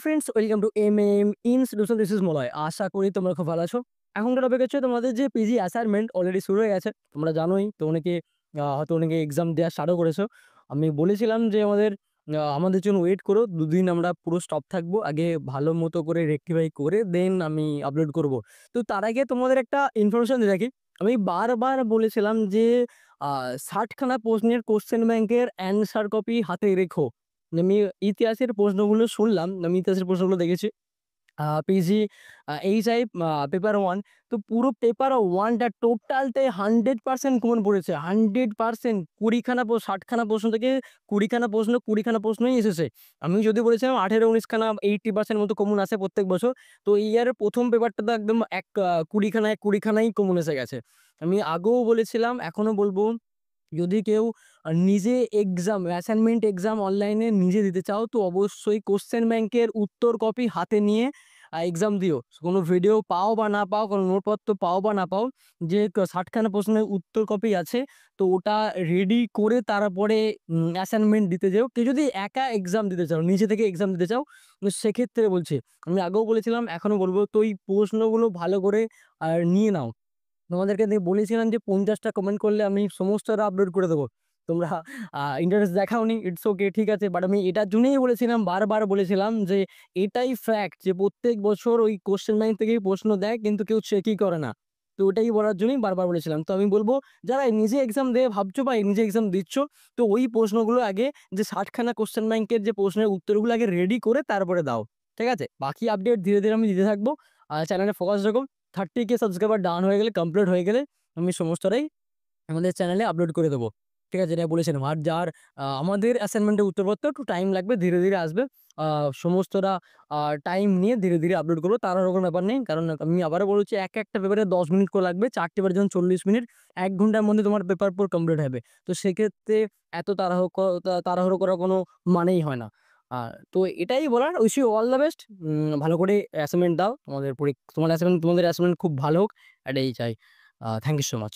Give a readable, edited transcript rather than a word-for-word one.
Friends, welcome to MM institution. This is Malay. আশা করি তোমরা খুব ভালো আছো। এখনকার টপিক হচ্ছে তোমাদের যে পিজি অ্যাসাইনমেন্ট অলরেডি শুরু হয়ে গেছে। তোমরা জানোই তো, অনেকে হয়তো অনেকে এক্সাম দেওয়া স্টার্টও করেছো। আমি বলেছিলাম যে আমাদের জন্য ওয়েট করো, দুদিন আমরা পুরো স্টপ থাকবো, আগে ভালো মতো করে রেকটিফাই করে দেন আমি আপলোড করব। তো তার আগে তোমাদের একটা ইনফরমেশন দিয়ে রাখি। আমি বারবার বলেছিলাম যে 60খানা প্রশ্নের কোশ্চেন ব্যাংকের অ্যান্সার কপি হাতে রেখো। আমি ইতিহাসের প্রশ্নগুলো শুনলাম, আমি ইতিহাসের প্রশ্নগুলো দেখেছি। PG HI paper 1। তো পুরো পেপার 1টা টোটালটাই 100% কমন পড়েছে। 100% 20খানা 60খানা প্রশ্ন থেকে 20খানা প্রশ্নই এসেছে। আমি যদি বলেছিলাম 18-19 খানা 80% মতো কমন আসে প্রত্যেক বছর। তো এই ইয়ারের ১ম পেপারটা তো একদম 20 খানায় কমন এসে গেছে। আমি আগেও বলেছিলাম, এখনো বলব, যদি কেউ নিজে অ্যাসাইনমেন্ট এক্সাম অনলাইনে নিজে দিতে চাও তো অবশ্যই কোশ্চেন ব্যাংকের উত্তর কপি হাতে নিয়ে এক্সাম দিও। কোনো ভিডিও পাও বা না পাও, কোনো নোটপত্র পাও বা না পাও, যে 60খানা প্রশ্নের উত্তর কপি আছে, তো ওটা রেডি করে তারপরে অ্যাসাইনমেন্ট দিতে যেও। কেউ যদি একা এক্সাম দিতে চাও, নিজে থেকে এক্সাম দিতে চাও, তো সেক্ষেত্রে বলছি, আমি আগেও বলেছিলাম এখনো বলবো, তো এই প্রশ্নগুলো ভালো করে নিয়ে নাও। তোমাদেরকে বলেছিলাম যে 50টা কমেন্ট করলে আমি সমস্তটা আপলোড করে দেবো। তোমরা ইন্টারেস্ট দেখাওনি, ইটস ওকে, ঠিক আছে। বাট আমি এটার জন্যই বলেছিলাম, বারবার বলেছিলাম যে এটাই ফ্যাক্ট যে প্রত্যেক বছর ওই কোশ্চেন ব্যাংক থেকেই প্রশ্ন দেয়, কিন্তু কেউ চেকই করে না। তো ওটাই বলার জন্যই বারবার বলেছিলাম। তো আমি বলব, যারা নিজে এক্সাম দিয়ে ভাবছো বা নিজে এক্সাম দিচ্ছ, তো ওই প্রশ্নগুলো আগে, যে 60খানা কোশ্চেন ব্যাংকের যে প্রশ্নের উত্তরগুলো আগে রেডি করে তারপরে দাও, ঠিক আছে? বাকি আপডেট ধীরে ধীরে আমি দিতে থাকবো। চ্যানেলে ফোকাস রাখো। 30K সাবস্ক্রাইবার ডান হয়ে গেলে, কমপ্লিট হয়ে গেলে, আমি সমস্তটাই আমাদের চ্যানেলে আপলোড করে দেবো। ঠিক আছে? যেটা বলেছিলাম। আর যার আমাদের অ্যাসাইনমেন্টের উত্তরপত্র একটু টাইম লাগবে, ধীরে ধীরে আসবে। সমস্তটা টাইম নিয়ে ধীরে ধীরে আপলোড করবো, তাড়াহুড়োর কোনো ব্যাপার নেই। কারণ আমি আবারও বলেছি, একটা পেপারে 10 মিনিট করে লাগবে, 4টে পেপারের জন্য 40 মিনিট, 1 ঘন্টার মধ্যে তোমার পেপার পুরো কমপ্লিট হবে। তো সেক্ষেত্রে এত তাড়াহুড়ো করার কোনো মানেই হয় না। তো এটাই বলার। Wish you all the best. ভালো করে অ্যাসাইনমেন্ট দাও। তোমাদের অ্যাসাইনমেন্ট খুব ভালো হোক, এটাই চাই। Thank you so much.